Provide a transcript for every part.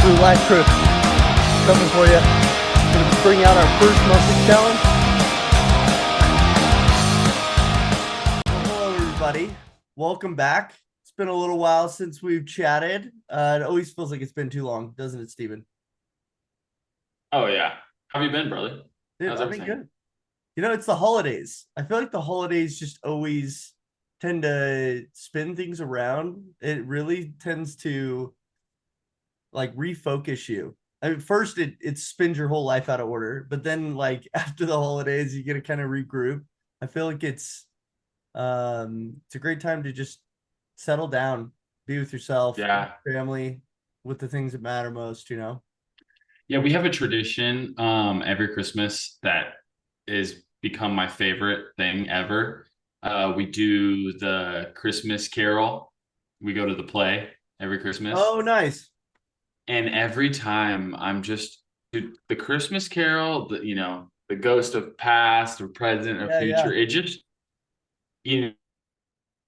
absolute life crew coming for you. Gonna bring out our first monthly challenge. Hello, everybody. Welcome back. It's been a little while since we've chatted. It always feels like it's been too long, doesn't it, Steven? Oh yeah. How have you been, brother? Dude, How's I've been everything? good. You know, it's the holidays. I feel like the holidays just always tend to spin things around. It really tends to like refocus you. I mean, first it spins your whole life out of order, but then like after the holidays, you get to kind of regroup. I feel like it's a great time to just settle down, be with yourself, Yeah. family, with the things that matter most, you know? Yeah, we have a tradition every Christmas that is become my favorite thing ever. We do the Christmas Carol. We go to the play every Christmas. Oh, nice. And every time I'm just dude, the Christmas Carol, the ghost of past or present or Yeah, yeah. future, it just you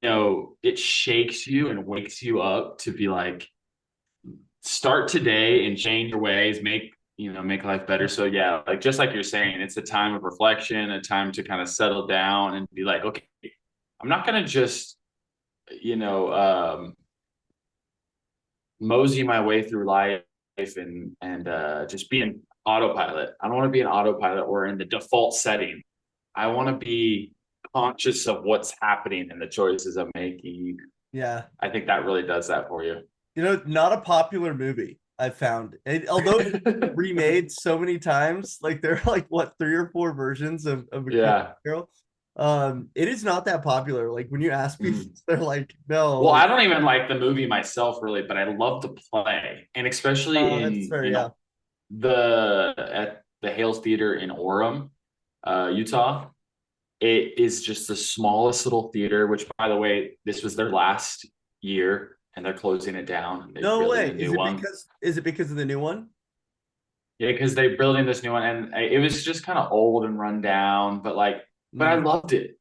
it shakes you and wakes you up to be like start today and change your ways, make life better. So yeah, like just like you're saying, it's a time of reflection, a time to kind of settle down and be like, okay, I'm not gonna just, you know, mosey my way through life and just be an autopilot. I don't want to be an autopilot or in the default setting. I want to be conscious of what's happening and the choices I'm making. Yeah. I think that really does that for you. You know, not a popular movie, I've found. Although it's been remade so many times, like there are like what three or four versions of a Christmas Yeah. Carol. It is not that popular. Like when you ask people, Mhm. they're like, no, Well, like, I don't even like the movie myself really, but I love to play. And especially oh, that's in, fair, yeah. the at the Hales Theater in Orem, Utah. It is just the smallest little theater, which by the way, this was their last year and they're closing it down and they're No building way. a new one. Is it because of the new one? Yeah, because they're building this new one and it was just kind of old and run down, but I Mm, loved it.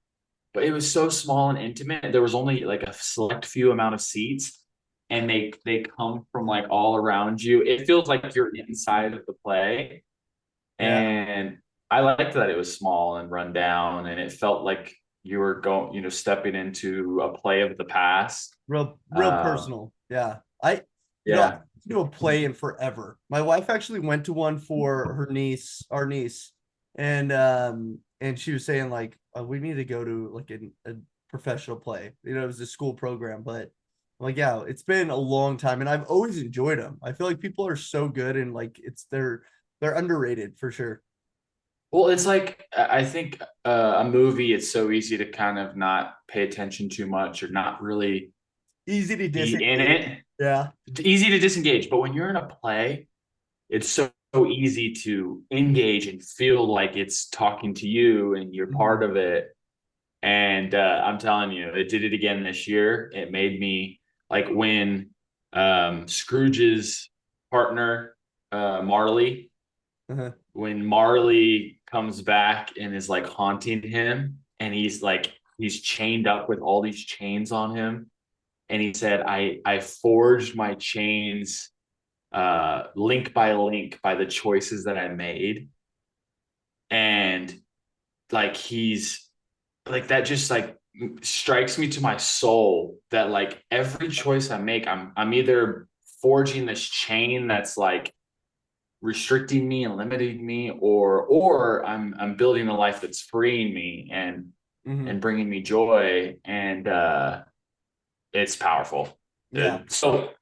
But it was so small and intimate. There was only like a select few amount of seats, and they come from like all around you. It feels like you're inside of the play, yeah, and I liked that it was small and run down, and it felt like you were going, stepping into a play of the past. real Um, personal. Yeah. I yeah, haven't do a play in forever. My wife actually went to one for her niece, our niece, and she was saying like we need to go to like a professional play. You know, it was a school program, but I'm like, yeah, it's been a long time, and I've always enjoyed them. I feel like people are so good, and like they're underrated for sure. well, it's like I think a movie. It's so easy to kind of not pay attention too much or not really Easy to be in disengage. it. Yeah. It's easy to disengage, but when you're in a play, it's so easy to engage and feel like it's talking to you and you're Mhm. part of it. And I'm telling you, it did it again this year. It made me like when Scrooge's partner, Marley, Uh-huh. when Marley comes back and is like haunting him, and he's chained up with all these chains on him. And he said, I forged my chains link by link by the choices that I made. And like he's like that just like strikes me to my soul that like every choice I make, I'm either forging this chain that's like restricting me and limiting me, or I'm building a life that's freeing me Hmm. and bringing me joy. And it's powerful, Yeah. dude. So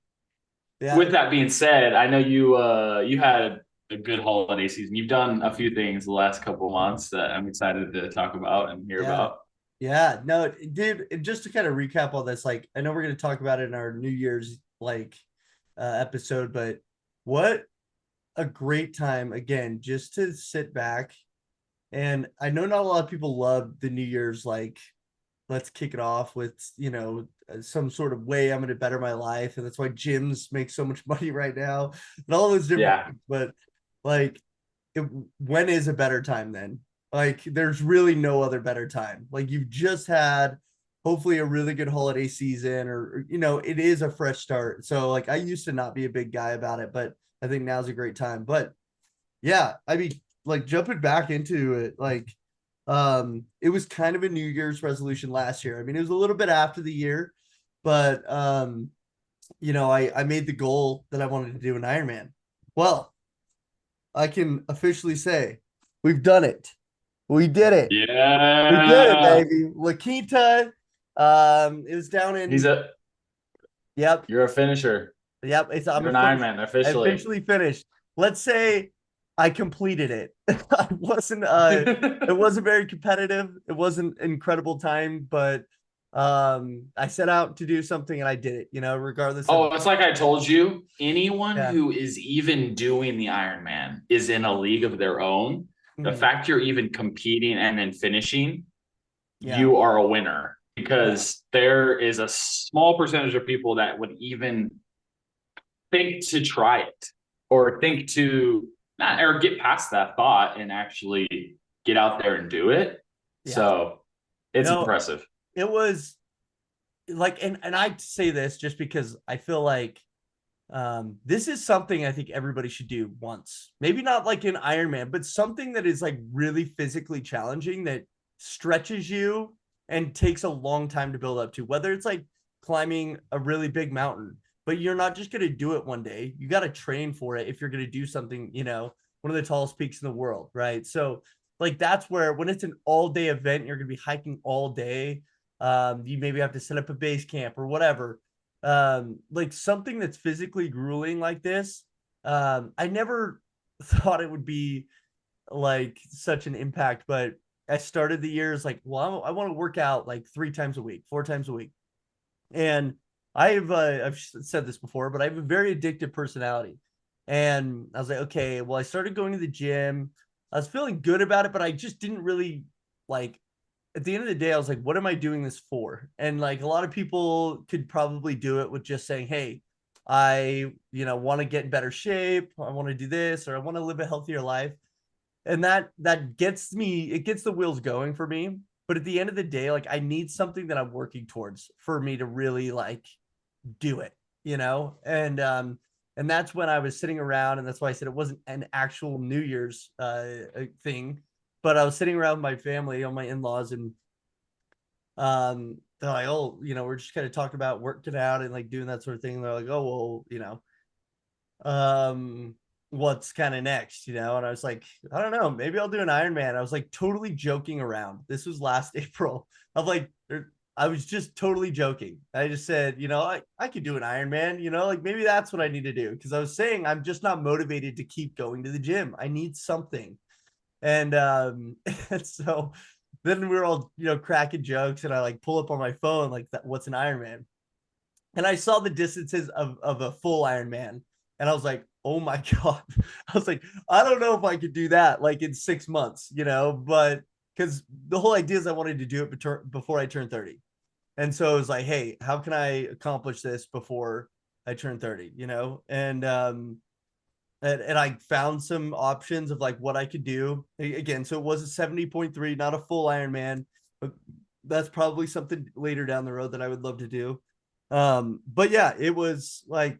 Yeah. with that being said, I know you had a good holiday season. You've done a few things the last couple of months that I'm excited to talk about and hear Yeah. about. Yeah. No, dude, and just to kind of recap all this, like I know we're gonna talk about it in our New Year's like episode, but what a great time again, just to sit back. And I know not a lot of people love the New Year's, like, let's kick it off with, some sort of way I'm gonna better my life. And that's why gyms make so much money right now and all those different Yeah. things. But like it, when is a better time then? Like there's really no other better time. Like you've just had hopefully a really good holiday season, or it is a fresh start. So like I used to not be a big guy about it, but I think now's a great time. But yeah, I mean, like jumping back into it, like it was kind of a New Year's resolution last year. I mean, it was a little bit after the year, but I made the goal that I wanted to do an Ironman. Well, I can officially say we've done it. We did it. We did it, Yeah. baby. La Quinta. It was down He's in. a Yep, you're a finisher. yep. I'm You're a an finish. Ironman I officially. officially finished. Let's say I completed it. I wasn't. It wasn't very competitive. It wasn't incredible time, but I set out to do something and I did it. Regardless of. Oh, it's like I told you, anyone Yeah. who is even doing the Ironman is in a league of their own. The Mhm. fact you're even competing and then finishing, Yeah. you are a winner, Yeah. because there is a small percentage of people that would even think to try it, or think to not, or get past that thought and actually get out there and do it. Yeah. So it's No, impressive. it was like, and I say this just because I feel like this is something I think everybody should do once. Maybe not like an Ironman, but something that is like really physically challenging that stretches you and takes a long time to build up to. Whether it's like climbing a really big mountain, but you're not just going to do it one day. You got to train for it if you're going to do something, one of the tallest peaks in the world, right? So like that's where when it's an all-day event, you're going to be hiking all day. You maybe have to set up a base camp or whatever, like something that's physically grueling like this. I never thought it would be like such an impact, but I started the year as like, well, I want to work out like 3 times a week, 4 times a week. And I've said this before, but I have a very addictive personality. And I was like, okay, well, I started going to the gym. I was feeling good about it, but I just didn't really like, at the end of the day, I was like, what am I doing this for? And like a lot of people could probably do it with just saying, hey, I, want to get in better shape. I want to do this, or I want to live a healthier life. And that gets me, it gets the wheels going for me. But at the end of the day, like I need something that I'm working towards for me to really like do it, and that's when I was sitting around, and that's why I said it wasn't an actual New Year's thing, but I was sitting around with my family, on my in-laws, and they're like, oh, we're just kind of talking about working out and like doing that sort of thing. And they're like, oh, well, um, what's kind of next, And I was like, I don't know, maybe I'll do an Ironman. I was like totally joking around. This was last April. I'm like, I was just totally joking. I just said, I could do an Ironman, like maybe that's what I need to do. Because I was saying I'm just not motivated to keep going to the gym. I need something. And and so then we are all, cracking jokes, and I like pull up on my phone like that, what's an Ironman? And I saw the distances of a full Ironman, and I was like, oh my god. I was like, I don't know if I could do that like in 6 months, but because the whole idea is I wanted to do it before I turned 30. And so it was like, hey, how can I accomplish this before I turn 30, and I found some options of like what I could do. Again, so it was a 70.3, not a full Ironman, but that's probably something later down the road that I would love to do. But yeah, it was like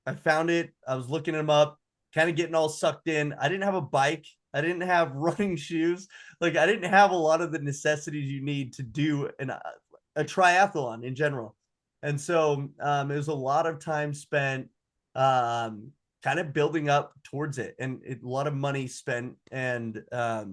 I found it. I was looking them up, kind of getting all sucked in. I didn't have a bike. I didn't have running shoes. Like I didn't have a lot of the necessities you need to do a triathlon in general. And so it was a lot of time spent um, kind of building up towards it, and a lot of money spent, and a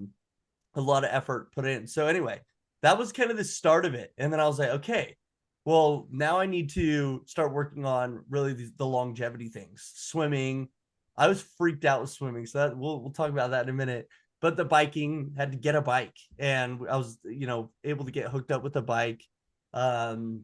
lot of effort put in. So anyway, that was kind of the start of it. And then I was like, okay, well, now I need to start working on really the longevity things. Swimming. I was freaked out with swimming. So that we'll talk about that in a minute. But the biking, had to get a bike, and I was, able to get hooked up with a bike. Um,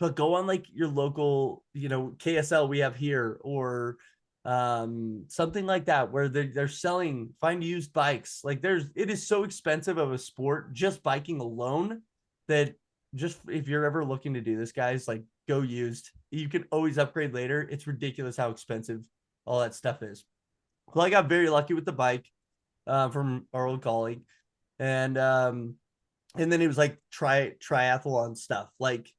but go on like your local, KSL we have here, or something like that, where they're selling, find used bikes. Like it is so expensive of a sport, just biking alone, that just if you're ever looking to do this, guys, like go used. You can always upgrade later. It's ridiculous how expensive all that stuff is. Well, I got very lucky with the bike from our old colleague, and And then it was like triathlon stuff. Like,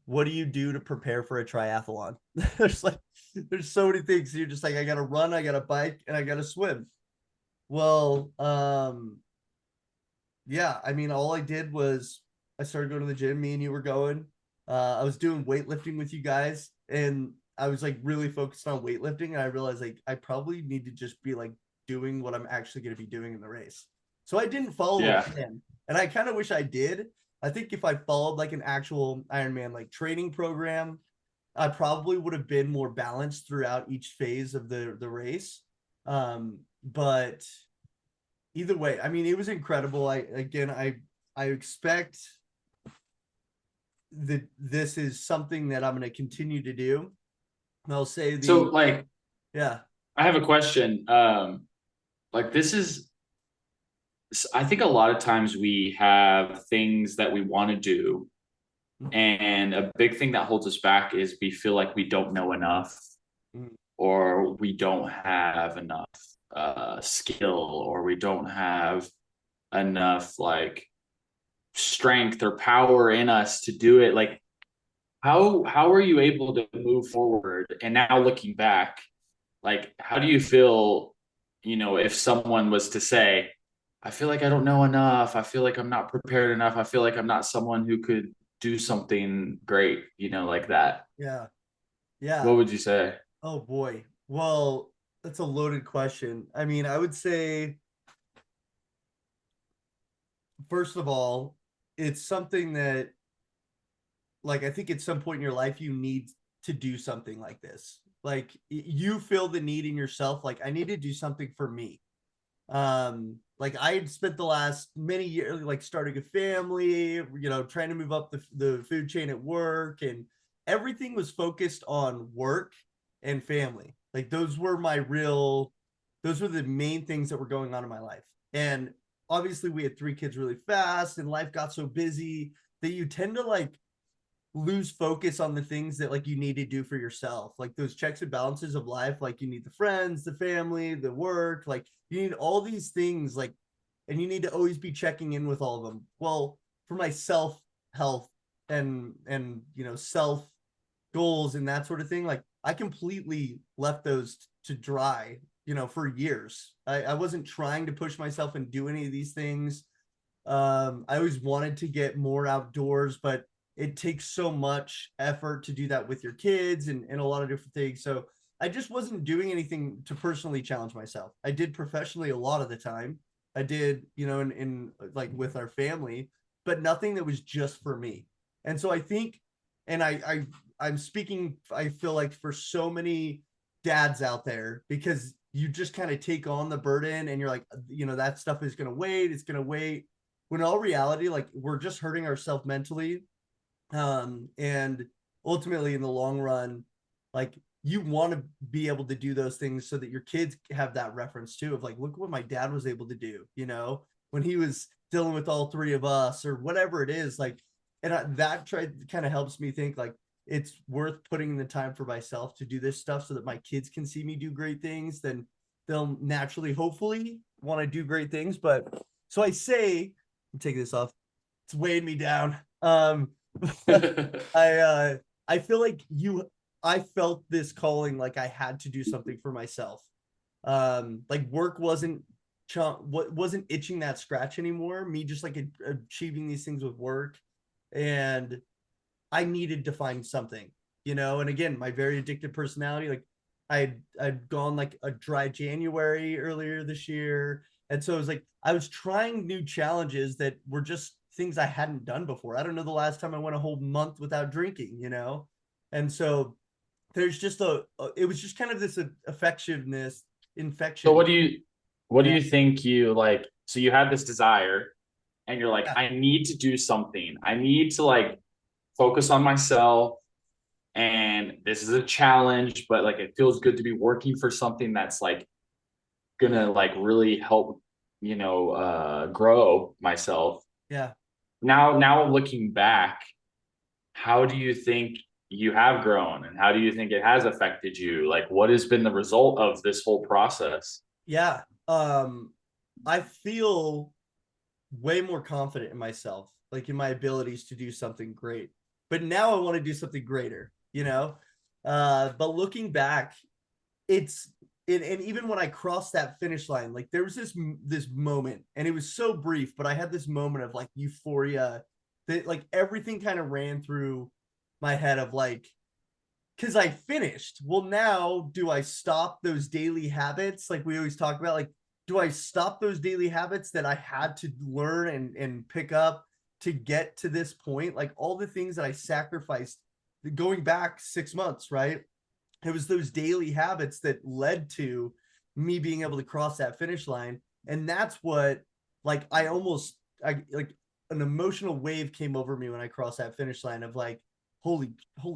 what do you do to prepare for a triathlon? there's like there's so many things. You're just like, I gotta run, I gotta bike, and I gotta swim. Well, yeah, I mean, all I did was I started going to the gym. Me and you were going. I was doing weightlifting with you guys, and I was like really focused on weightlifting. And I realized like I probably need to just be like doing what I'm actually going to be doing in the race. So I didn't follow a Yeah. plan, and I kind of wish I did. I think if I followed like an actual Ironman like training program, I probably would have been more balanced throughout each phase of the race. But either way, I mean, it was incredible. I expect that this is something that I'm going to continue to do. I'll say So the like yeah I have a question. Like this is I think a lot of times we have things that we want to do, and a big thing that holds us back is we feel like we don't know enough, or we don't have enough skill, or we don't have enough like strength or power in us to do it. Like how are you able to move forward? And now looking back, like how do you feel, if someone was to say, I feel like I don't know enough, I feel like I'm not prepared enough, I feel like I'm not someone who could do something great, like that. yeah yeah. What would you say? Oh boy. Well, that's a loaded question. I mean, I would say first of all, it's something that like I think at some point in your life you need to do something like this. Like you feel the need in yourself like I need to do something for me. Like I had spent the last many years like starting a family, trying to move up the food chain at work, and everything was focused on work and family. Like those were the main things that were going on in my life. And obviously we had three kids really fast and life got so busy that you tend to like lose focus on the things that like you need to do for yourself, like those checks and balances of life. Like you need the friends, the family, the work, like you need all these things, like, and you need to always be checking in with all of them. Well, for my self health and self goals and that sort of thing, like I completely left those to dry, for years. I wasn't trying to push myself and do any of these things. I always wanted to get more outdoors, but it takes so much effort to do that with your kids and a lot of different things. So I just wasn't doing anything to personally challenge myself. I did professionally a lot of the time. I did, in like with our family, but nothing that was just for me. And so I think, and I'm speaking, I feel like for so many dads out there, because you just kind of take on the burden and you're like, that stuff is going to wait. It's going to wait. When in all reality, like we're just hurting ourselves mentally, and ultimately in the long run, like you want to be able to do those things so that your kids have that reference too of like, look what my dad was able to do, when he was dealing with all three of us or whatever it is. Like, and that kind of helps me think like it's worth putting in the time for myself to do this stuff so that my kids can see me do great things. Then they'll naturally, hopefully, want to do great things. But so I say, I'm taking this off. It's weighing me down. I feel like I felt this calling, like I had to do something for myself. Like work wasn't itching that scratch anymore. Me just like achieving these things with work, and I needed to find something, and again, my very addictive personality, like I'd gone like a dry January earlier this year. And so it was like I was trying new challenges that were just things I hadn't done before. I don't know the last time I went a whole month without drinking. And so there's just it was just kind of this affectiveness So infection. what do Yeah. you think you like, so you had this desire and you're like, Yeah. I need to do something, I need to like focus on myself, and this is a challenge, but like it feels good to be working for something that's like gonna like really help, grow myself. Yeah. Now looking back, how do you think you have grown, and how do you think it has affected you? Like what has been the result of this whole process? Yeah. I feel way more confident in myself. like in my abilities to do something great. But now I want to do something greater, you know? But looking back, it's and even when I crossed that finish line, like there was this moment, and it was so brief, but I had this moment of like euphoria that like everything kind of ran through my head of like, because I finished. Well, now do I stop those daily habits? Like we always talk about, like, do I stop those daily habits that I had to learn and pick up to get to this point? Like all the things that I sacrificed going back 6 months, right? It was those daily habits that led to me being able to cross that finish line. And that's what, like, I like an emotional wave came over me when I crossed that finish line of like, holy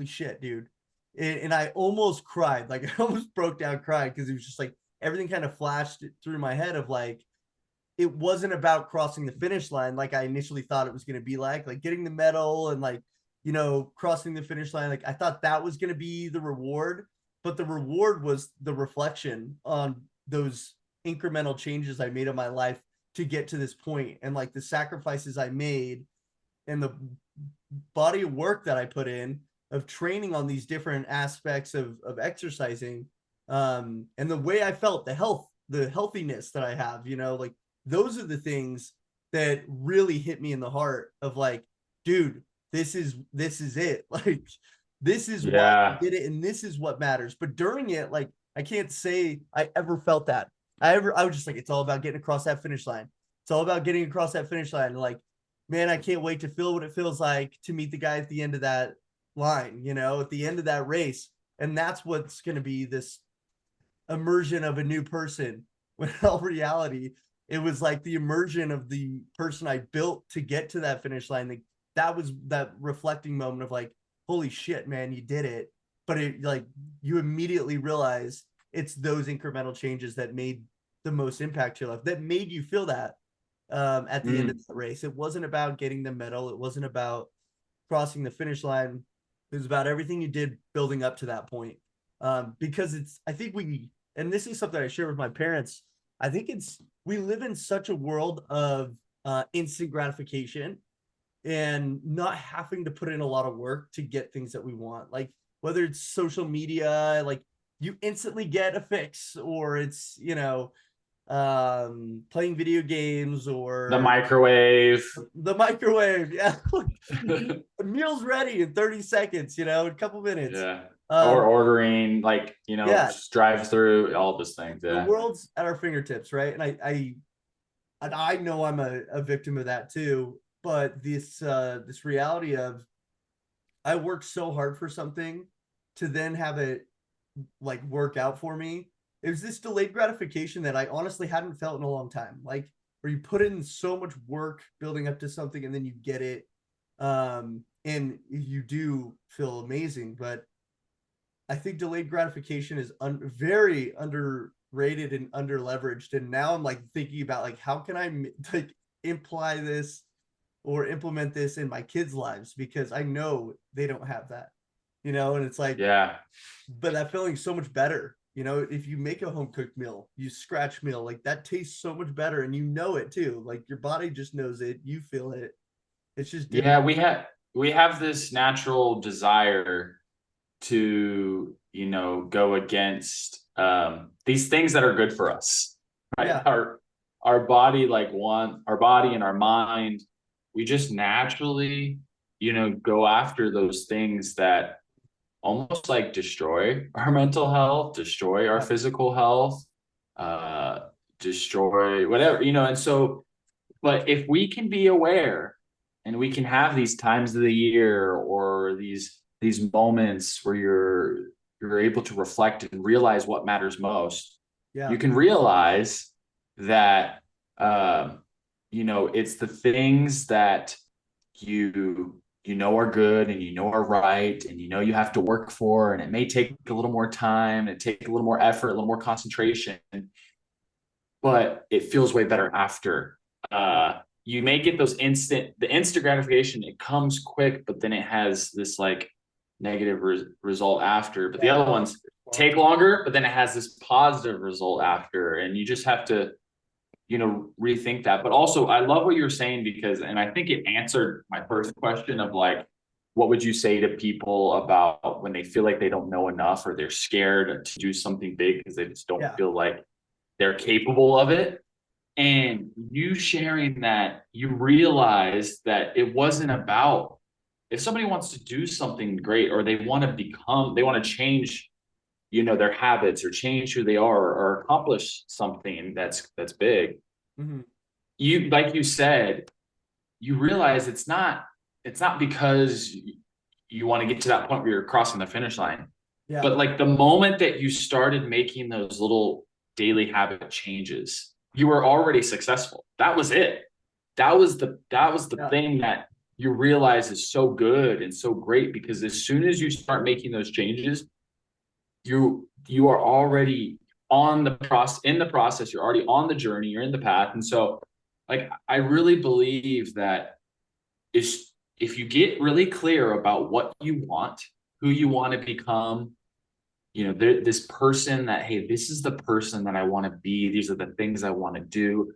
shit, dude. And I almost cried. Like, I almost broke down crying because it was just like everything kind of flashed through my head of like, it wasn't about crossing the finish line like I initially thought it was going to be like getting the medal and like, crossing the finish line. Like I thought that was going to be the reward, but the reward was the reflection on those incremental changes I made in my life to get to this point, and like the sacrifices I made and the body of work that I put in of training on these different aspects of exercising, and the way I felt, the healthiness that I have, like those are the things that really hit me in the heart of like, dude, this is it. Like this is why I Yeah. did it, and this is what matters. But during it, like I can't say I ever felt that. I was just like, it's all about getting across that finish line. It's all about getting across that finish line. And like, man, I can't wait to feel what it feels like to meet the guy at the end of that line, at the end of that race. And that's what's going to be this immersion of a new person. When in all reality, it was like the immersion of the person I built to get to that finish line. Like, that was that reflecting moment of like, holy shit, man, you did it. But it like you immediately realize it's those incremental changes that made the most impact to your life, that made you feel that at the end of Mm. the race. It wasn't about getting the medal. It wasn't about crossing the finish line. It was about everything you did building up to that point. Because I think and this is something I share with my parents. I think we live in such a world of instant gratification and not having to put in a lot of work to get things that we want. Like whether it's social media, like you instantly get a fix, or it's, playing video games The or microwave. the microwave. Yeah. The meal's ready in 30 seconds, in a couple minutes. Yeah. Or Um, ordering, like, yeah, drive through, all those things. the Yeah. world's at our fingertips, right? And I know I'm a victim of that too. But this reality of I worked so hard for something to then have it like work out for me. It was this delayed gratification that I honestly hadn't felt in a long time. Like where you put in so much work building up to something and then you get it. And you do feel amazing. But I think delayed gratification is very underrated and under leveraged. And now I'm like thinking about like, how can I like imply this or implement this in my kids' lives, because I know they don't have that, and it's like, Yeah. but that feeling's so much better. If you make a home cooked meal, you scratch meal, like that tastes so much better, and it too. Like your body just knows it, you feel it. It's just Yeah. different. We have this natural desire to, go against these things that are good for us, right? Yeah, Our body, like, our body and our mind, we just naturally, go after those things that almost like destroy our mental health, destroy our yeah, physical health, uh, destroy whatever, and so, but if we can be aware and we can have these times of the year or these moments where you're able to reflect and realize what matters most, yeah, you can realize that it's the things that are good and are right, and you have to work for, and it may take a little more time and take a little more effort, a little more concentration, but it feels way better after. You may get the instant gratification. It comes quick, but then it has this like negative result after. But the yeah. other ones take longer, but then it has this positive result after. And you just have to, rethink that. But also, I love what you're saying because, and I think it answered my first question of like, what would you say to people about when they feel like they don't know enough or they're scared to do something big because they just don't Yeah. feel like they're capable of it? And you sharing that, you realize that it wasn't about if somebody wants to do something great or they want to change, their habits or change who they are or accomplish something that's big. Mm-hmm. You, like you said, you realize it's not because you want to get to that point where you're crossing the finish line, Yeah. but like the moment that you started making those little daily habit changes, you were already successful. That was it. That was the Yeah. thing that you realize is so good and so great, because as soon as you start making those changes, you are already in the process, you're already on the journey, you're in the path. And so like I really believe that is if you get really clear about what you want, who you want to become, this person that, hey, this is the person that I want to be, these are the things I want to do.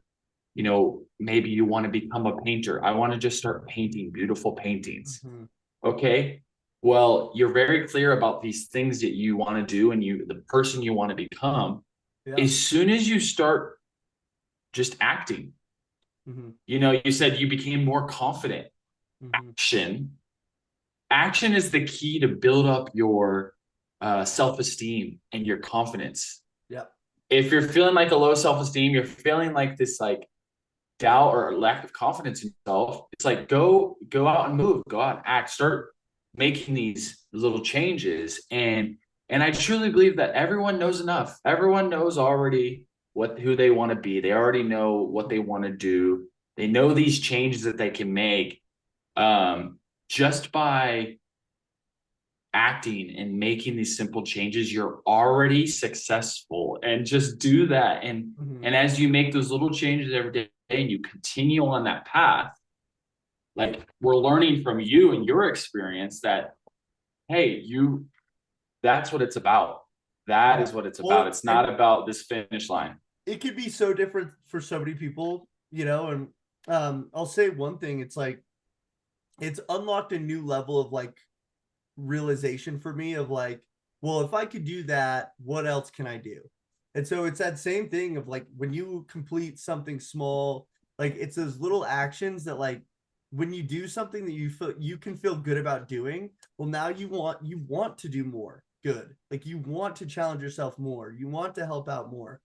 Maybe you want to become a painter. I want to just start painting beautiful paintings. Mm-hmm. Okay, well, you're very clear about these things that you want to do and the person you want to become. Yeah. As soon as you start just acting, Mm-hmm. you said you became more confident. Mm-hmm. Action is the key to build up your self-esteem and your confidence. Yeah. If you're feeling like a low self-esteem, you're feeling like this like doubt or lack of confidence in yourself, it's like go out and move, go out and act, start making these little changes. And I truly believe that everyone knows enough. Everyone knows already who they want to be. They already know what they want to do. They know these changes that they can make just by acting and making these simple changes. You're already successful, and just do that. and Mm-hmm. and as you make those little changes every day and you continue on that path, like we're learning from you and your experience that, hey, that's what it's about. That Yeah. is what it's about. Well, It's and not about this finish line. it could be so different for so many people, and I'll say one thing, it's like it's unlocked a new level of like realization for me of like, well, if I could do that, what else can I do? And so it's that same thing of like when you complete something small, like it's those little actions that like when you do something that you can feel good about doing, well now you want to do more good. Like you want to challenge yourself more. You want to help out more.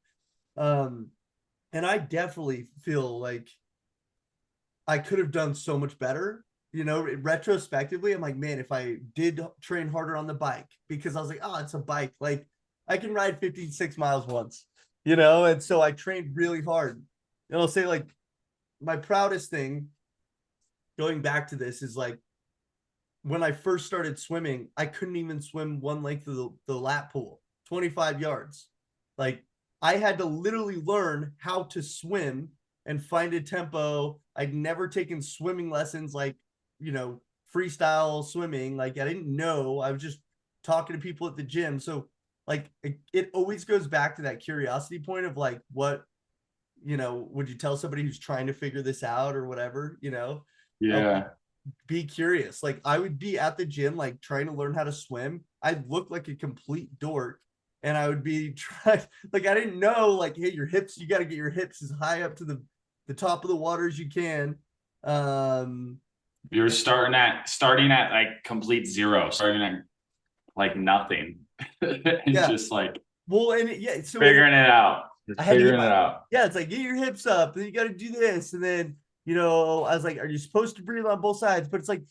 Um and I definitely feel like I could have done so much better. Retrospectively, I'm like, man, if I did train harder on the bike, because I was like, oh, it's a bike. Like I can ride 56 miles once, and so I trained really hard. And I'll say like my proudest thing going back to this is like when I first started swimming, I couldn't even swim one length of the lap pool, 25 yards. Like I had to literally learn how to swim and find a tempo. I'd never taken swimming lessons like, freestyle swimming. Like I didn't know. I was just talking to people at the gym. So like it always goes back to that curiosity point of like, what, would you tell somebody who's trying to figure this out or whatever, like, Yeah. be curious. Like I would be at the gym, like trying to learn how to swim. I'd look like a complete dork. And I would be trying, like, I didn't know, like, hey, you got to get your hips as high up to the top of the water as you can. Um, You're starting at like complete zero, starting at like nothing. And yeah. just like Well, and yeah, so figuring it out. I Just had to get figuring my, it out. yeah, it's like, get your hips up, and you got to do this. And then, I was like, are you supposed to breathe on both sides? But it's like,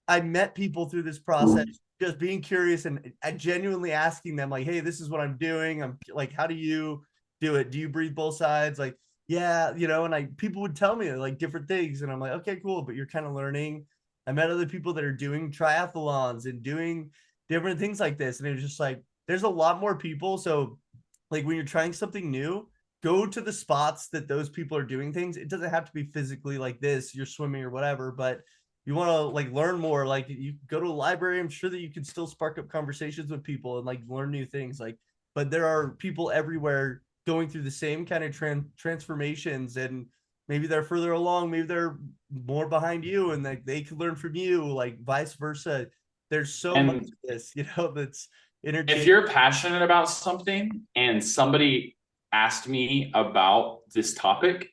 I met people through this process, just being curious and genuinely asking them, like, hey, this is what I'm doing. I'm like, how do you do it? Do you breathe both sides? Like, yeah, and people would tell me like different things. And I'm like, okay, cool. But you're kind of learning. I met other people that are doing triathlons and doing different things like this. And it was just like, there's a lot more people. So, like, when you're trying something new, go to the spots that those people are doing things. It doesn't have to be physically like this, you're swimming or whatever, but you want to like learn more, like you go to a library. I'm sure that you can still spark up conversations with people and like learn new things, like, but there are people everywhere going through the same kind of transformations, and maybe they're further along, maybe they're more behind you, and like they could learn from you, like vice versa. There's so much And of this, that's if interchange. you're passionate about something and somebody asked me about this topic,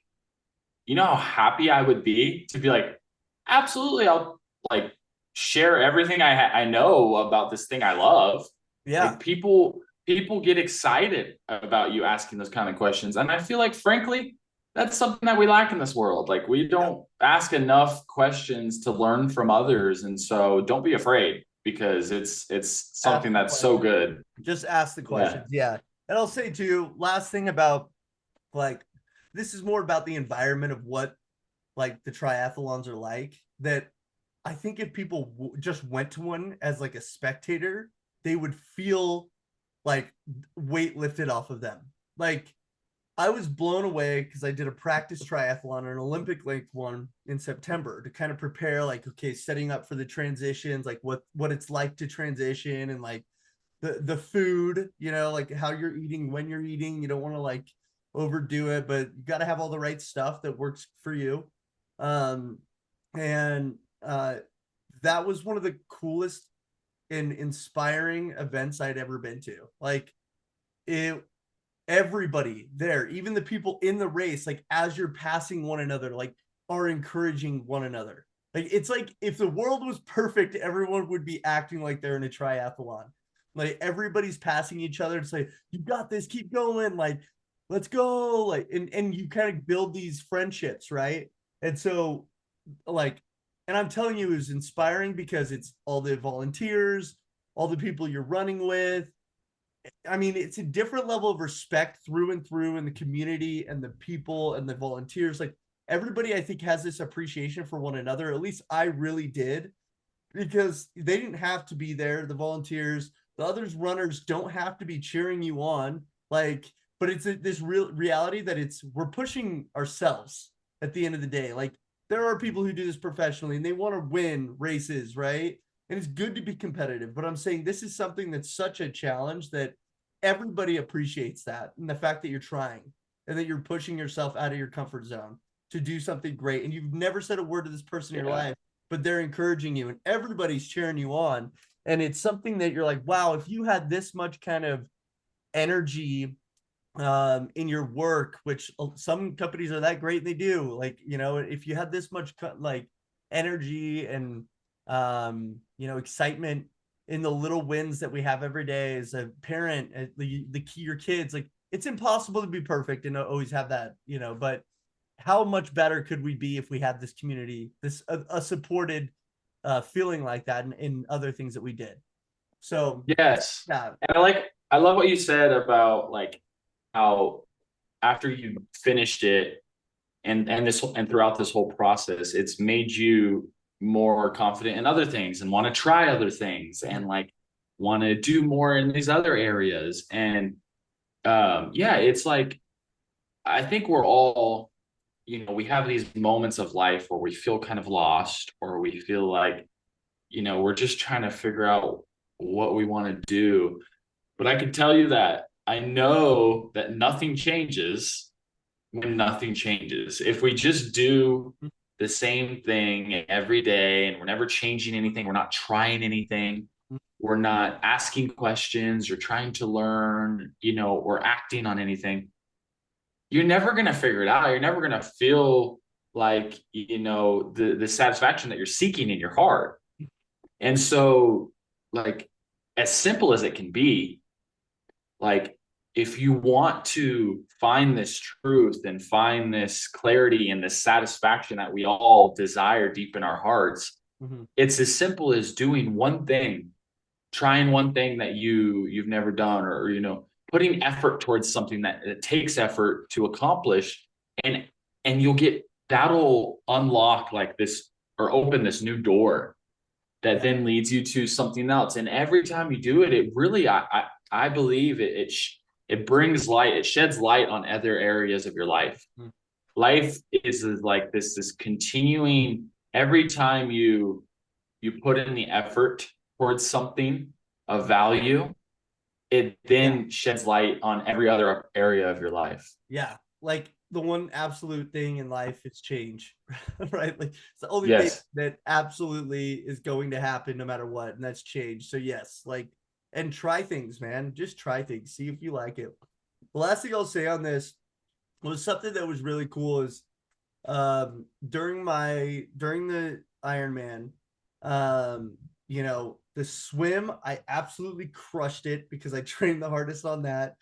you know how happy I would be to be like, absolutely, I'll like share everything I know about this thing I love. Yeah, Like people get excited about you asking those kind of questions, and I feel like, frankly, that's something that we lack in this world. Like we yeah. don't ask enough questions to learn from others, and so don't be afraid because it's Ask something the that's so question. good. Just ask the Yeah. questions. Yeah. And I'll say too, last thing about like this is more about the environment of what like the triathlons are like, that I think if people just went to one as like a spectator, they would feel like weight lifted off of them. Like I was blown away because I did a practice triathlon, an Olympic length one in September to kind of prepare, like, okay, setting up for the transitions, like what it's like to transition, and like the food, like how you're eating, when you're eating. You don't want to like overdo it, but you got to have all the right stuff that works for you. Um, and that was one of the coolest and inspiring events I'd ever been to. Like it, everybody there, even the people in the race, like as you're passing one another, like are encouraging one another. Like it's like if the world was perfect, everyone would be acting like they're in a triathlon. Like everybody's passing each other to say, "You got this, keep going, like let's go." Like and you kind of build these friendships, right? And so like, and I'm telling you, it was inspiring because it's all the volunteers, all the people you're running with. I mean, it's a different level of respect through and through in the community and the people and the volunteers. Like everybody, I think, has this appreciation for one another. At least I really did, because they didn't have to be there. The volunteers, the others runners don't have to be cheering you on. Like, but it's this real reality that we're pushing ourselves at the end of the day. Like there are people who do this professionally and they want to win races, right? And it's good to be competitive, but I'm saying this is something that's such a challenge that everybody appreciates that, and the fact that you're trying and that you're pushing yourself out of your comfort zone to do something great, and you've never said a word to this person in your Yeah. life, but they're encouraging you and everybody's cheering you on. And it's something that you're like, wow, if you had this much kind of energy in your work, which some companies are that great and they do, like, if you had this much like energy and excitement in the little wins that we have every day as a parent, the key your kids, like it's impossible to be perfect and always have that, but how much better could we be if we had this community, this a supported feeling like that in other things that we did. So Yes. yeah. And I love what you said about like how after you finished it and throughout this whole process, it's made you more confident in other things and want to try other things and like want to do more in these other areas. And yeah, it's like I think we're all, we have these moments of life where we feel kind of lost, or we feel like, we're just trying to figure out what we want to do. But I can tell you that I know that nothing changes when nothing changes. If we just do the same thing every day and we're never changing anything, we're not trying anything, we're not asking questions or trying to learn, or acting on anything, you're never going to figure it out. You're never going to feel like, the satisfaction that you're seeking in your heart. And so, like, as simple as it can be, like, if you want to find this truth and find this clarity and this satisfaction that we all desire deep in our hearts, Mm-hmm. it's as simple as doing one thing, trying one thing that you've never done, or putting effort towards something that it takes effort to accomplish, and you'll get, that'll unlock like this, or open this new door that Yeah. then leads you to something else. And every time you do it, it really, I believe it brings light, it sheds light on other areas of your life. Mm-hmm. Life is like this continuing, every time you put in the effort towards something of value, it Yeah. then sheds light on every other area of your life. Yeah. Like the one absolute thing in life is change, right? Like it's the only thing Yes. that absolutely is going to happen no matter what, and that's change. So yes, like, and try things, man. Just try things, see if you like it. The last thing I'll say on this was something that was really cool is during the Ironman, you know, the swim, I absolutely crushed it because I trained the hardest on that.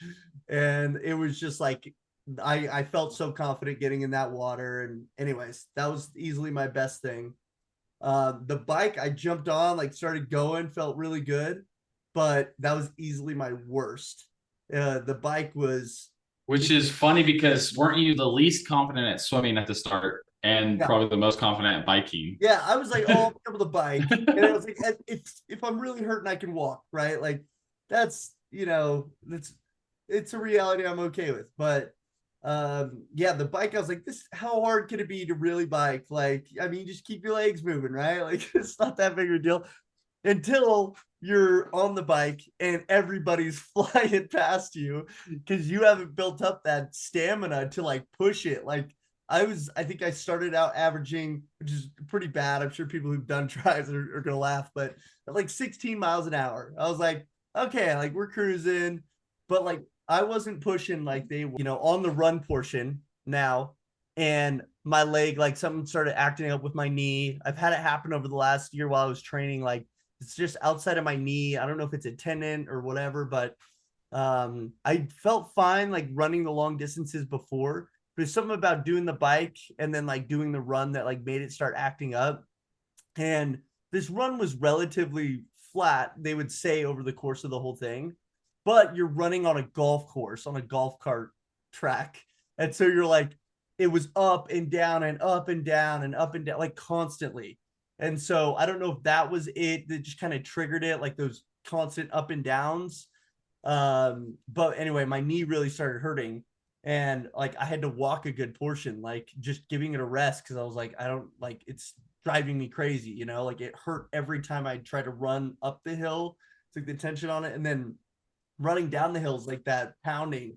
And it was just like I felt so confident getting in that water. And anyways, that was easily my best thing. The bike I jumped on, like started going, felt really good, but that was easily my worst. The bike was Which is funny because weren't you the least confident at swimming at the start and yeah. probably the most confident at biking? Yeah, I was like, oh, I'm able to bike, and I was like, if I'm really hurting, I can walk, right? Like, that's it's a reality I'm okay with. But yeah, the bike, I was like, this, how hard can it be to really bike? Like, I mean, just keep your legs moving, right? Like, it's not that big of a deal until you're on the bike and everybody's flying past you because you haven't built up that stamina to like push it. Like I think I started out averaging, which is pretty bad. I'm sure people who've done tries are gonna laugh, but at like 16 miles an hour. I was like, okay, like we're cruising, but like I wasn't pushing like they were, on the run portion now. And my leg, like something started acting up with my knee. I've had it happen over the last year while I was training, like it's just outside of my knee. I don't know if it's a tendon or whatever, but I felt fine like running the long distances before. But there's something about doing the bike and then like doing the run that like made it start acting up. And this run was relatively flat, they would say, over the course of the whole thing. But you're running on a golf course, on a golf cart track. And so you're like, it was up and down and up and down and up and down, like constantly. And so I don't know if that was it that just kind of triggered it, like those constant up and downs. But anyway, my knee really started hurting. And like I had to walk a good portion, like just giving it a rest because I was like, I don't like it's driving me crazy, like it hurt every time I tried to run up the hill, took the tension on it, and then running down the hills like that pounding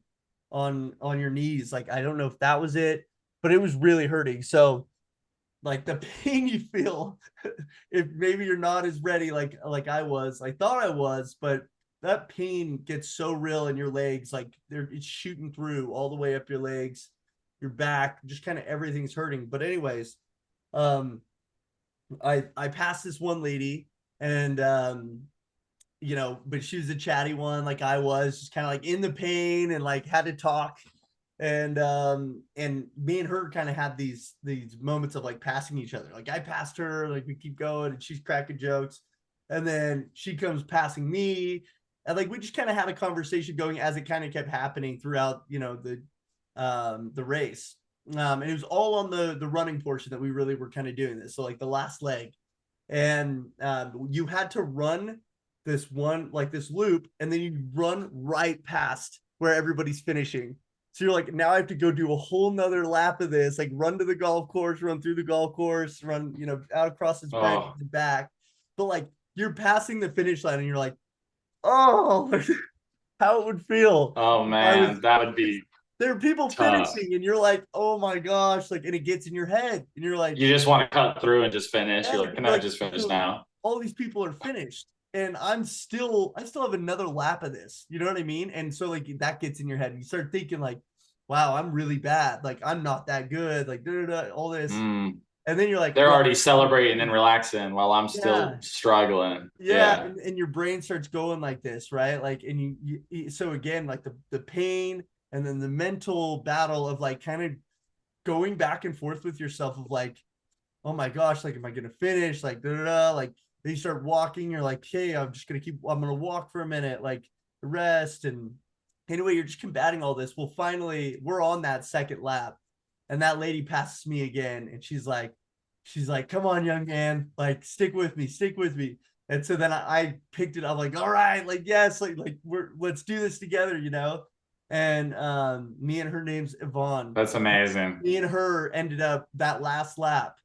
on your knees. Like I don't know if that was it, but it was really hurting. So like the pain you feel if maybe you're not as ready like I thought I was, but that pain gets so real in your legs, like it's shooting through all the way up your legs, your back, just kind of everything's hurting. But anyways, um I passed this one lady, and but she was a chatty one, like I was, just kind of like in the pain and like had to talk. And me and her kind of had these moments of like passing each other. Like I passed her, like we keep going, and she's cracking jokes, and then she comes passing me, and like we just kind of had a conversation going as it kind of kept happening throughout, the race. And it was all on the running portion that we really were kind of doing this. So like the last leg, and you had to run this one, like this loop, and then you run right past where everybody's finishing. So you're like, now I have to go do a whole nother lap of this, like run to the golf course, run through the golf course, run, out across this branch Oh, and back. But like you're passing the finish line and you're like, oh, how it would feel oh if I was, man, that would be there are people tough. finishing and you're like, oh my gosh, like, and it gets in your head and you're like, You just want to cut through and just finish. yeah, You're like, can you're I like, just finish so now? all these people are finished and I still have another lap of this. You know what I mean? And so like that gets in your head. You start thinking like, wow, I'm really bad. Like I'm not that good. Like da, da, da, all this. Mm, And then you're like, they're well, already celebrating and relaxing while I'm still yeah, struggling. yeah. Yeah. And your brain starts going like this, right? Like, and so again, like the pain and then the mental battle of like kind of going back and forth with yourself of like, oh my gosh, like, am I going to finish? Like, da, da, da. Like, then you start walking. You're like, hey, I'm going to walk for a minute, like rest. And anyway, you're just combating all this. Well, finally, we're on that second lap. And that lady passes me again. And she's like, come on, young man, like, stick with me, stick with me. And so then I picked it up, like, all right, like, yes, like let's do this together. And me and her name's Yvonne. That's amazing. Me and her ended up that last lap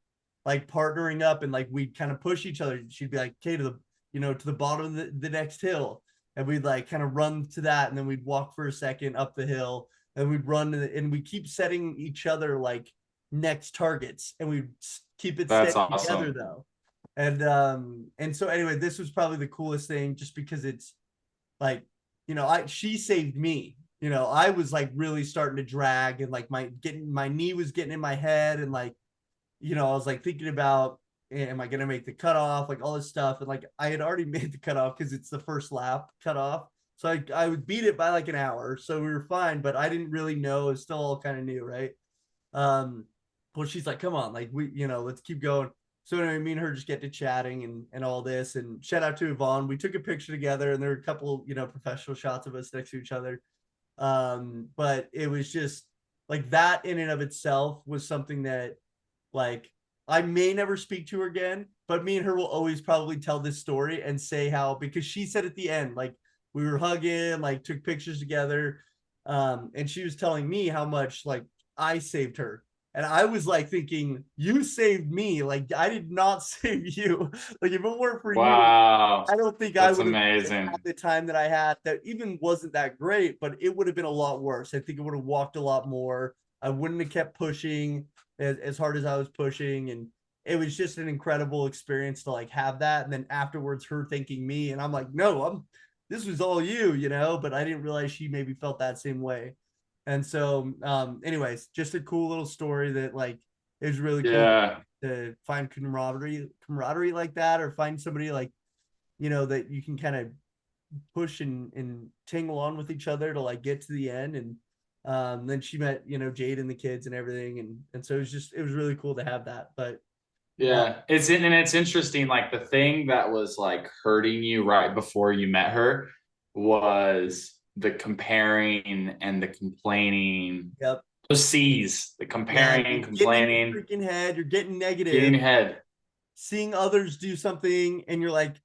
like partnering up, and like we'd kind of push each other. She'd be like, okay, to the bottom of the next hill, and we'd like kind of run to that, and then we'd walk for a second up the hill, and we'd run, and we keep setting each other like next targets, and we keep it That's steady together awesome. though. And so anyway, this was probably the coolest thing, just because it's like, she saved me. I was like really starting to drag, and like my knee was getting in my head, and like, I was like thinking about, am I gonna make the cutoff, like all this stuff, and like I had already made the cutoff because it's the first lap cutoff. So I would beat it by like an hour, so we were fine. But I didn't really know; it's still all kind of new, right? Um, well, she's like, "Come on, like let's keep going." So anyway, me and her just get to chatting and all this. And shout out to Yvonne. We took a picture together, and there were a couple professional shots of us next to each other. But it was just like that in and of itself was something that, like, I may never speak to her again, but me and her will always probably tell this story and say how, because she said at the end, like, we were hugging, like took pictures together. And she was telling me how much like I saved her. And I was like thinking, you saved me. Like, I did not save you. Like, if it weren't for you, Wow. I don't think I That's would have had amazing. the time that I had. That even wasn't that great, but it would have been a lot worse. I think I would have walked a lot more. I wouldn't have kept pushing as hard as I was pushing. And it was just an incredible experience to like have that. And then afterwards, her thanking me. And I'm like, no, this was all you, but I didn't realize she maybe felt that same way. And so, anyways, just a cool little story that like is really cool Yeah. to find camaraderie like that, or find somebody like, that you can kind of push and tingle on with each other to like get to the end. And then she met, Jade and the kids and everything. And so it was really cool to have that. But uh, Yeah. It's interesting. Like the thing that was like hurting you right before you met her was the comparing and the complaining. yep. Those C's, the Yeah, you're comparing, getting in your complaining, freaking head, you're getting getting negative, ahead. seeing others do something, and you're like,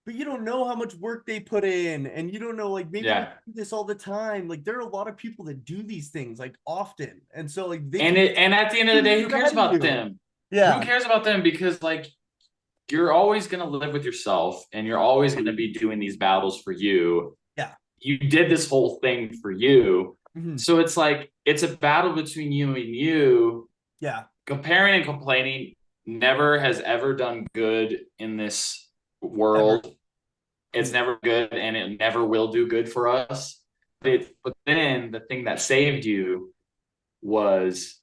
but you don't know how much work they put in, and you don't know, like, maybe they Yeah. do this all the time. Like, there are a lot of people that do these things like often, and so like they And could it and at the end of the day, who be cares ahead of about you. them? Who Yeah, cares about them? Because like you're always gonna live with yourself and you're always gonna be doing these battles for you. yeah, You did this whole thing for you. mhm, So it's like it's a battle between you and you. yeah, Comparing and complaining never has ever done good in this ever. world. It's Mhm. never good and it never will do good for us. But then the thing that saved you was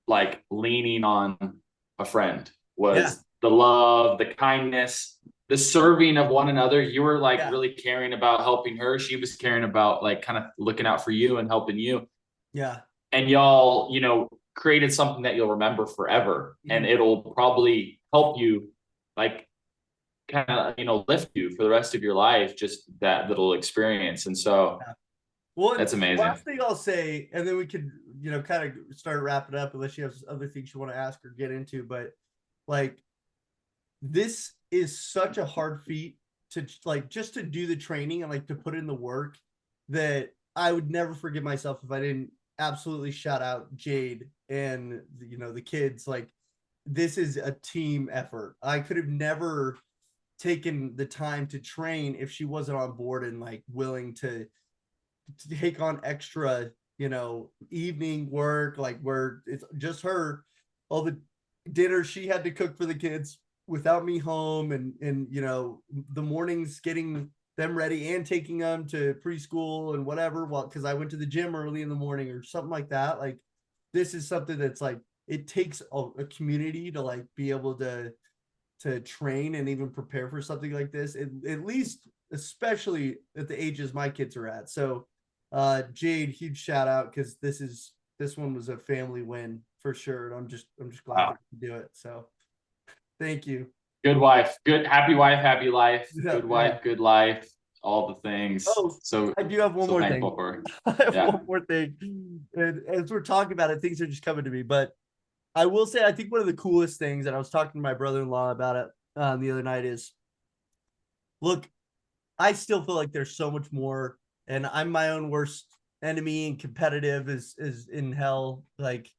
like leaning on a friend, Yeah, was the love, the kindness, the serving of one another. You were like yeah, really caring about helping her. She was caring about like kind of looking out for you and helping you. yeah, And y'all, created something that you'll remember forever. And mhm, it'll probably help you like kind of, lift you for the rest of your life, just that little experience. And so yeah. Well, and that's amazing. last thing I'll say, and then we could, kind of start wrapping up, unless you have other things you want to ask or get into. But like, this is such a hard feat to like, just to do the training and like to put in the work, that I would never forgive myself if I didn't absolutely shout out Jade and the kids. Like, this is a team effort. I could have never taken the time to train if she wasn't on board and like willing to take on extra, evening work, like where it's just her, all the dinner she had to cook for the kids without me home, and the mornings getting them ready and taking them to preschool and whatever, well, because I went to the gym early in the morning or something like that. Like, this is something that's like, it takes a community to like be able to train and even prepare for something like this, at least, especially at the ages my kids are at. So Jade, huge shout out, because this one was a family win for sure, and I'm just glad Wow. that you do it. So thank you. Good wife, happy life, Yeah, good yeah. wife, good life, all the things. Oh, So, I do have one so more thankful thing. for her. I have Yeah. one more thing, and as we're talking about it, things are just coming to me. But I will say, I think one of the coolest things, and I was talking to my brother-in-law about it the other night, is, look, I still feel like there's so much more, and I'm my own worst enemy, and competitive is in hell, like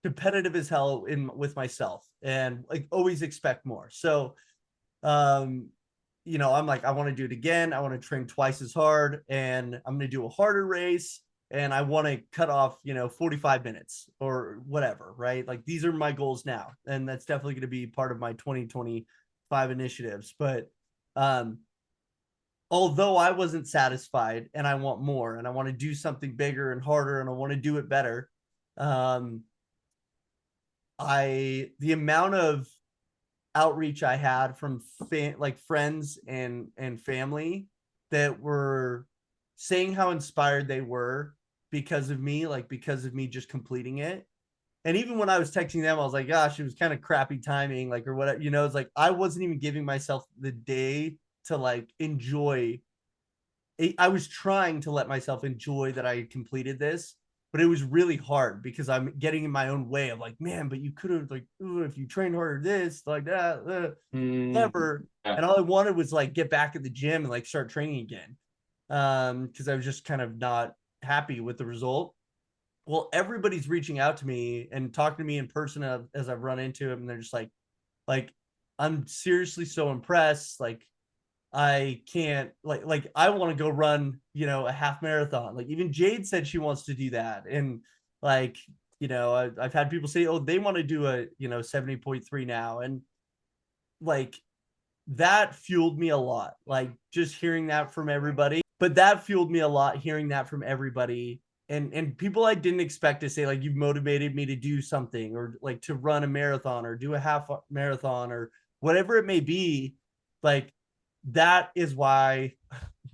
competitive as hell in with myself, and like always expect more. So, um, I'm like, I want to do it again. I want to train twice as hard, and I'm going to do a harder race, and I want to cut off, 45 minutes or whatever, right? Like these are my goals now. And that's definitely going to be part of my 2025 initiatives. But um, although I wasn't satisfied and I want more and I want to do something bigger and harder and I want to do it better, um, the amount of outreach I had from like friends and family that were saying how inspired they were because of me, like because of me just completing it. And even when I was texting them, I was like, gosh, it was kind of crappy timing, like, or whatever, it's like I wasn't even giving myself the day to like enjoy. I was trying to let myself enjoy that I had completed this, but it was really hard because I'm getting in my own way of like, man, but you could have like, ooh, if you trained harder, this, like that, whatever. Yeah. And all I wanted was like get back at the gym and like start training again. Because I was just kind of not happy with the result. Well, everybody's reaching out to me and talking to me in person as I've run into them, and they're just like, I'm seriously so impressed. Like, I can't like I want to go run, a half marathon. Like even Jade said she wants to do that. And like, I've had people say, oh, they want to do a, 70.3 now. And like that fueled me a lot. Like just hearing that from everybody. But that fueled me a lot hearing that from everybody. And people I didn't expect to say, like, you've motivated me to do something or like to run a marathon or do a half marathon or whatever it may be. Like that is why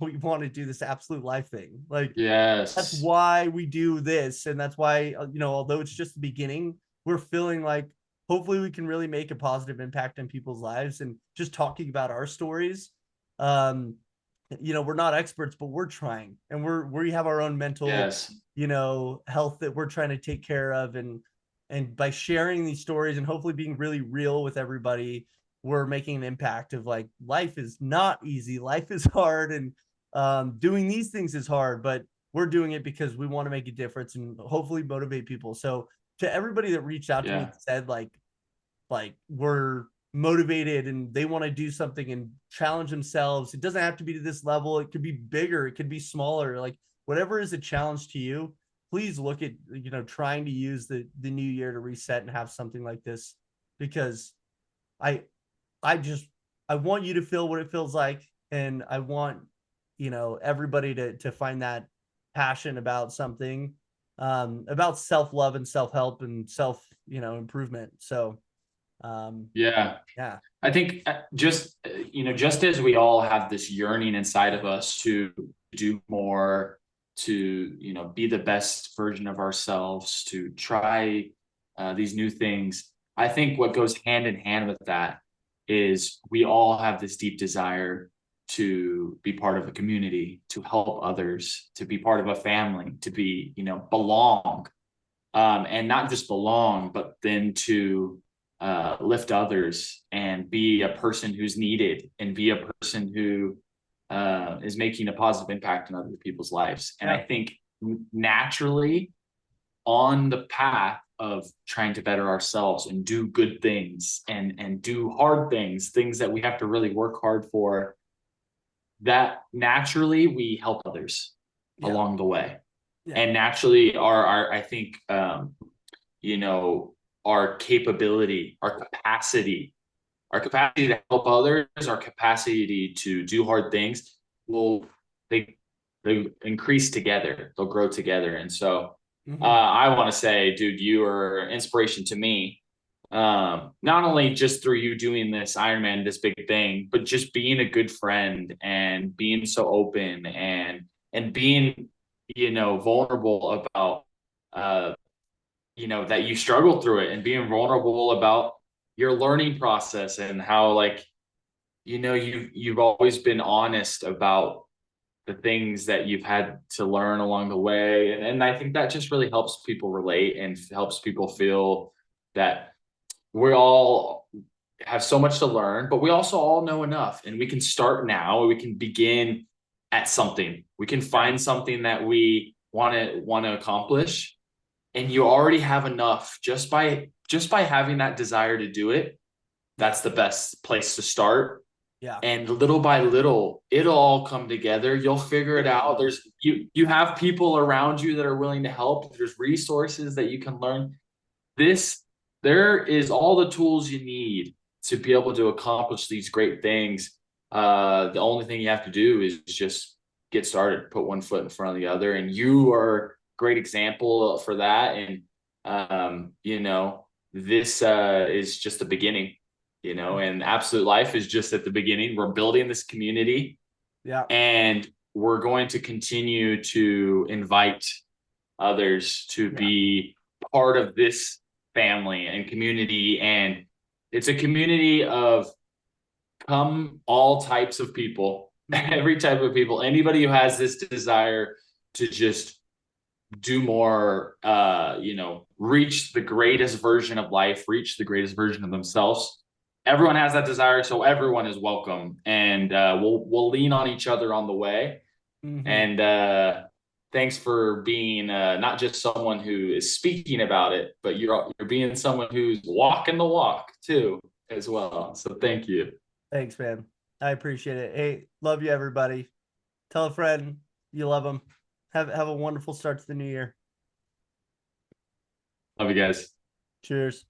we want to do this absolute life thing. Like that's Yes. why we do this. And that's why, although it's just the beginning, we're feeling like hopefully we can really make a positive impact in people's lives. And just talking about our stories, um, we're not experts, but we're trying, and we have our own mental, Yes. health that we're trying to take care of. And by sharing these stories and hopefully being really real with everybody, we're making an impact of like, life is not easy. Life is hard. And doing these things is hard, but we're doing it because we want to make a difference and hopefully motivate people. So to everybody that reached out to me Yeah. and said like we're motivated and they want to do something and challenge themselves, it doesn't have to be to this level. It could be bigger, it could be smaller, like whatever is a challenge to you. Please look at, trying to use the new year to reset and have something like this, because i I just I want you to feel what it feels like, and I want, everybody to find that passion about something, about self-love and self-help and self, improvement. So Yeah. yeah. I think just as we all have this yearning inside of us to do more, to, be the best version of ourselves, to try these new things. I think what goes hand in hand with that is we all have this deep desire to be part of a community, to help others, to be part of a family, to be, belong, and not just belong, but then to lift others and be a person who's needed and be a person who is making a positive impact in other people's lives. And I Yeah. think naturally, on the path of trying to better ourselves and do good things and do hard things that we have to really work hard for, that naturally we help others Yeah. along the way. Yeah. And naturally our I think you know, our capability, our capacity to help others, our capacity to do hard things will they they increase together. They'll grow together. And so Mm-hmm. I want to say, dude, you are an inspiration to me. Not only just through you doing this Ironman, this big thing, but just being a good friend and being so open and being, vulnerable about that you struggled through it and being vulnerable about your learning process and how like you've always been honest about the things that you've had to learn along the way. And I think that just really helps people relate and helps people feel that we all have so much to learn, but we also all know enough and we can start now. We can begin at something. We can Yeah. find something that we want to accomplish, and you already have enough just by having that desire to do it. Yeah. That's the best place to start. Yeah. and little by little it'll all come together. You'll figure it It really out. will. There's you have people around you that are willing to help. There's resources that you can learn. This There is all the tools you need to be able to accomplish these great things. The only thing you have to do is just get started, put one foot in front of the other, and you are a great example for that. And you know, this is just the beginning, you know, and Absolute Life is just at the beginning. We're building this community, Yeah. and we're going to continue to invite others to Yeah. be part of this family and community. And it's a community of come all types of people, Mhm. every type of people, anybody who has this desire to just do more, you know, reach the greatest version of life, reach the greatest version of themselves. Everyone has that desire, so everyone is welcome, and we'll lean on each other on the way. Mhm. And thanks for being not just someone who is speaking about it, but you're being someone who's walking the walk too, as well. So thank you. Thanks, man. I appreciate it. Hey, love you, everybody. Tell a friend you love them. Have a wonderful start to the new year. Love you guys. Cheers.